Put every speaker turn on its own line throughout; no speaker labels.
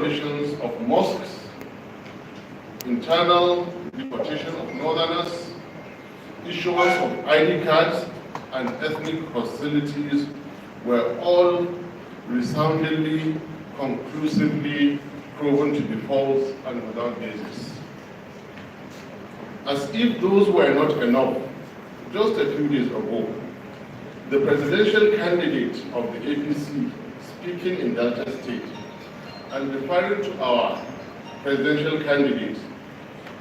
demolitions of mosques, internal deportation of northerners, issuance of ID cards, and ethnic hostilities were all resoundingly, conclusively proven to be false and without basis. As if those were not enough, just a few days ago, the presidential candidate of the APC, speaking in Delta State and referring to our presidential candidate,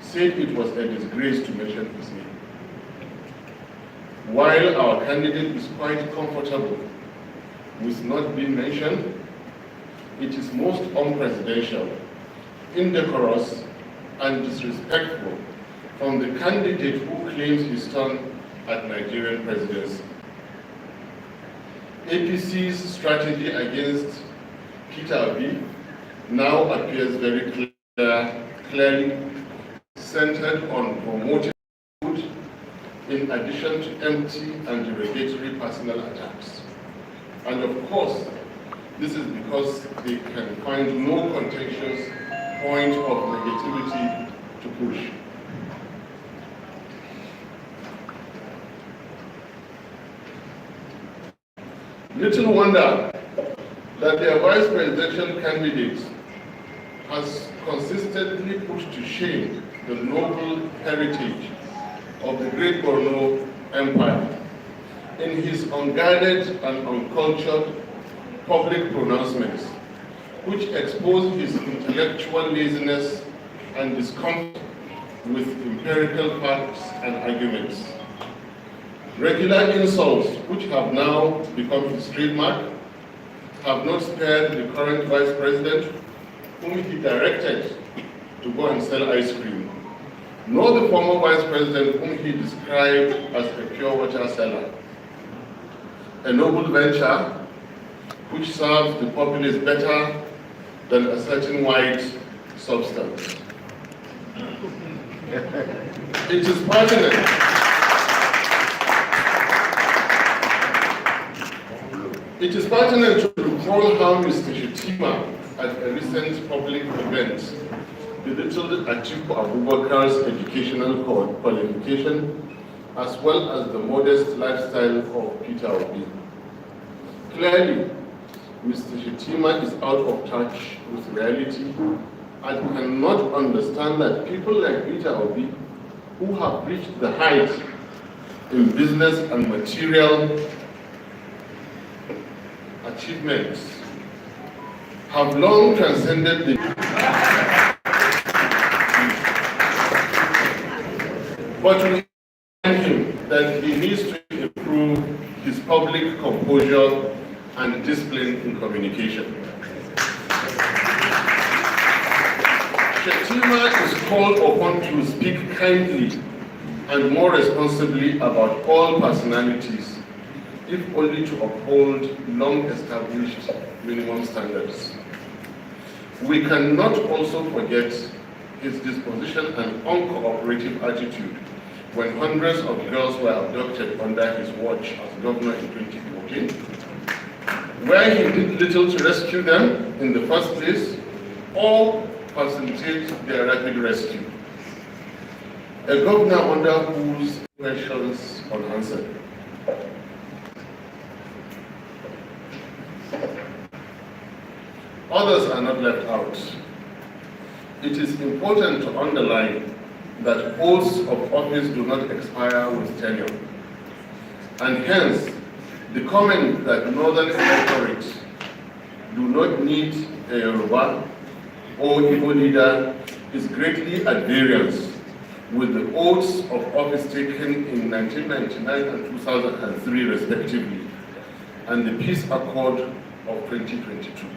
said it was a disgrace to mention his name. While our candidate is quite comfortable with not being mentioned, it is most unpresidential, indecorous, and disrespectful from the candidate who claims his turn at Nigerian presidency. APC's strategy against Peter Obi now appears very clearly centered on promoting food in addition to empty and derogatory personal attacks. And of course, this is because they can find no contentious point of negativity to push. Little wonder that their vice presidential candidate has consistently put to shame the noble heritage of the great Borno Empire in his unguided and uncultured public pronouncements, which expose his intellectual laziness and discomfort with empirical facts and arguments. Regular insults, which have now become his trademark, have not spared the current vice president, whom he directed to go and sell ice cream, nor the former vice president, whom he described as a pure water seller. A noble venture which serves the populace better than a certain white substance. It is pertinent. It is pertinent to recall how Mr. Shetima, at a recent public event, belittled Atiku Abubakar's educational qualification, as well as the modest lifestyle of Peter Obi. Clearly, Mr. Shetima is out of touch with reality and cannot understand that people like Peter Obi, who have reached the heights in business and material achievements, have long transcended the but we remind him that he needs to improve his public composure and discipline in communication. Shetima is called upon to speak kindly and more responsibly about all personalities, if only to uphold long-established minimum standards. We cannot also forget his disposition and uncooperative attitude when hundreds of girls were abducted under his watch as governor in 2014, where he did little to rescue them in the first place or facilitate their rapid rescue. A governor under whose questions unanswered. Others are not left out. It is important to underline that oaths of office do not expire with tenure. And hence, the comment that northern electorates do not need a Yoruba or Igbo leader is greatly at variance with the oaths of office taken in 1999 and 2003 respectively, and the Peace Accord of 2022.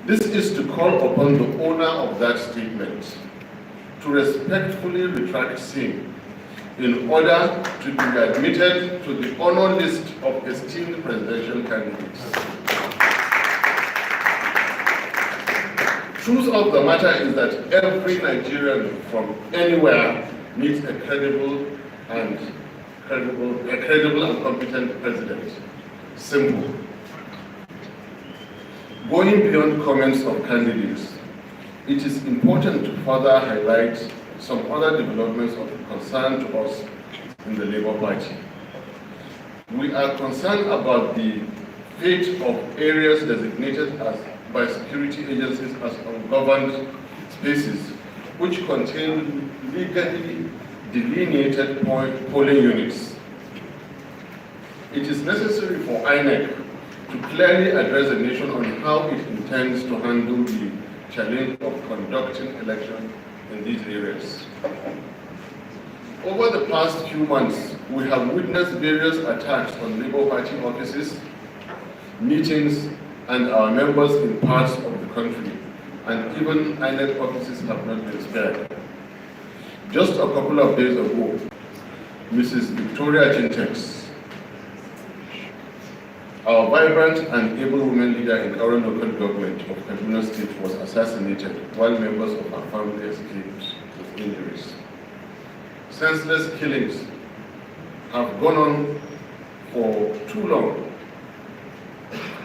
This is to call upon the owner of that statement to respectfully retract same in order to be admitted to the honor list of esteemed presidential candidates. Truth of the matter is that every Nigerian from anywhere needs a credible and competent president. Simple. Going beyond comments of candidates, it is important to further highlight some other developments of concern to us in the Labour Party. We are concerned about the fate of areas designated by security agencies as ungoverned spaces, which contain legally delineated polling units. It is necessary for INEC to clearly address the nation on how it intends to handle the challenge of conducting elections in these areas. Over the past few months, we have witnessed various attacks on Labour Party offices, meetings, and our members in parts of the country, and even INEC offices have not been spared. Just a couple of days ago, Mrs. Victoria Chintex, our vibrant and able woman leader in our local government of Kaduna State, was assassinated while members of her family escaped with injuries. Senseless killings have gone on for too long.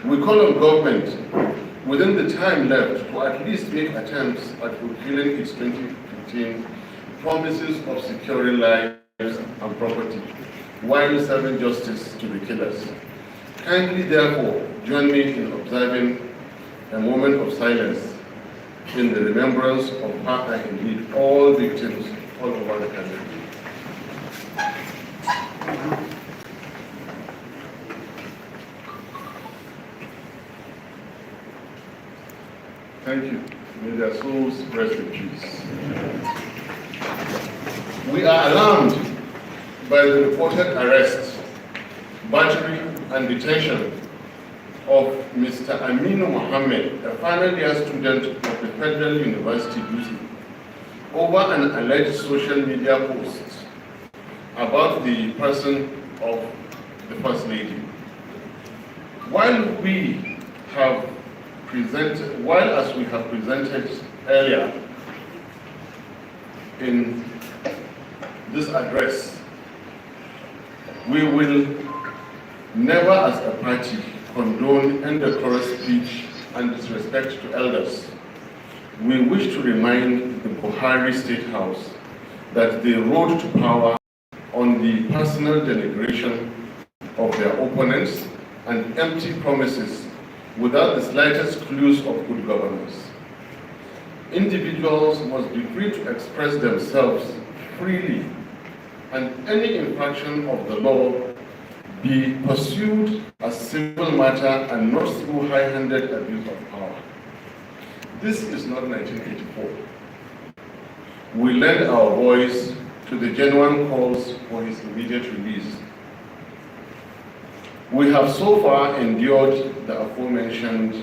We call on government within the time left to at least make attempts at fulfilling its 2015 promises of securing lives and property while serving justice to the killers. Kindly, therefore, join me in observing a moment of silence in the remembrance of her and indeed all victims all over the country. Thank you. May their souls rest in peace. We are alarmed by the reported arrest, battery, and detention of Mr. Aminu Mohammed, a final year student of the Federal University, Datti, over an alleged social media post about the person of the First Lady. While as we have presented earlier in this address, we will never as a party condone indecorous speech and disrespect to elders. We wish to remind the Buhari State House that they rode to power on the personal denigration of their opponents and empty promises without the slightest clues of good governance. Individuals must be free to express themselves freely, and any infraction of the law be pursued as civil matter and not through high-handed abuse of power. This is not 1984. We lend our voice to the genuine calls for his immediate release. We have so far endured the aforementioned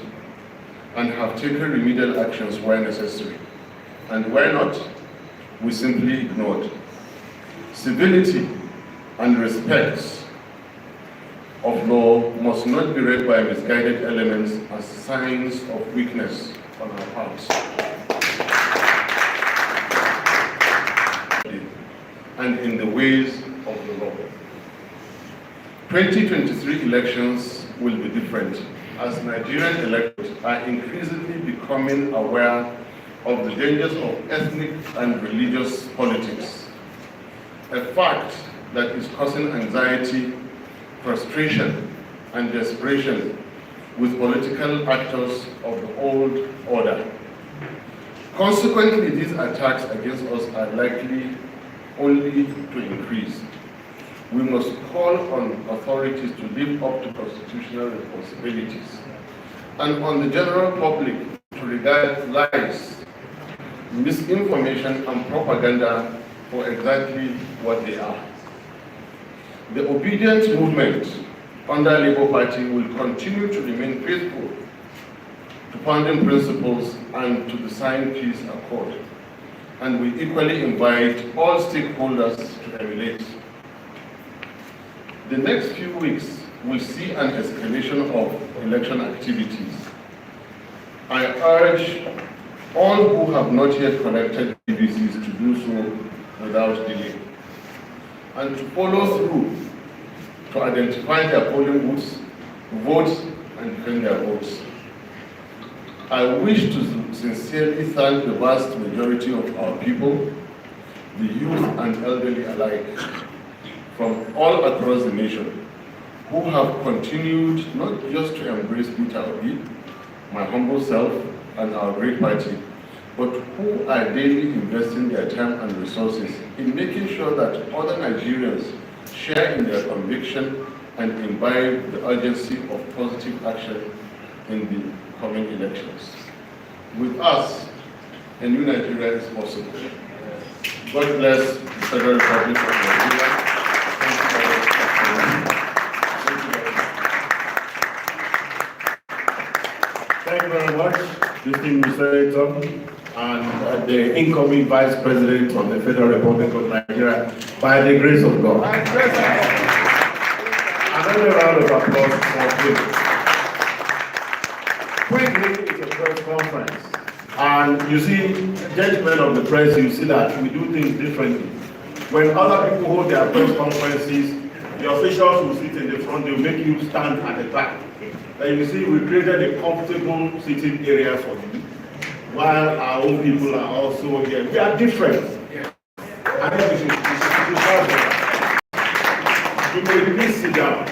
and have taken remedial actions where necessary, and where not, we simply ignored. Civility and respect of law must not be read by misguided elements as signs of weakness on our part. And in the ways of the law. 2023 elections will be different, as Nigerian electors are increasingly becoming aware of the dangers of ethnic and religious politics, a fact that is causing anxiety, frustration, and desperation with political actors of the old order. Consequently, these attacks against us are likely only to increase. We must call on authorities to live up to constitutional responsibilities, and on the general public to regard lies, misinformation, and propaganda for exactly what they are. The Obidient movement under Labour Party will continue to remain faithful to founding principles and to the signed peace accord, and we equally invite all stakeholders to emulate. The next few weeks will see an escalation of election activities. I urge all who have not yet collected PVCs to do so without delay, and to follow through to identify their polling booths, vote, and defend their votes. I wish to sincerely thank the vast majority of our people, the youth and elderly alike, from all across the nation, who have continued not just to embrace Peter Obi, my humble self, and our great party, but who are daily investing their time and resources in making sure that other Nigerians share in their conviction and imbibe the urgency of positive action in the coming elections. With us, a new Nigeria is possible. God bless the Federal Republic of Nigeria.
Thank you very much, distinguished Senator, and the incoming Vice President of the Federal Republic of Nigeria, by the grace of God. Another round of applause for him. Quickly, it's a press conference. And you see, gentlemen of the press, you see that we do things differently. When other people hold their press conferences, the officials will sit in the front, they'll make you stand at the back. And you see, we created a comfortable sitting area for you, while our own people are also here. We are different. I think we should you may please sit down.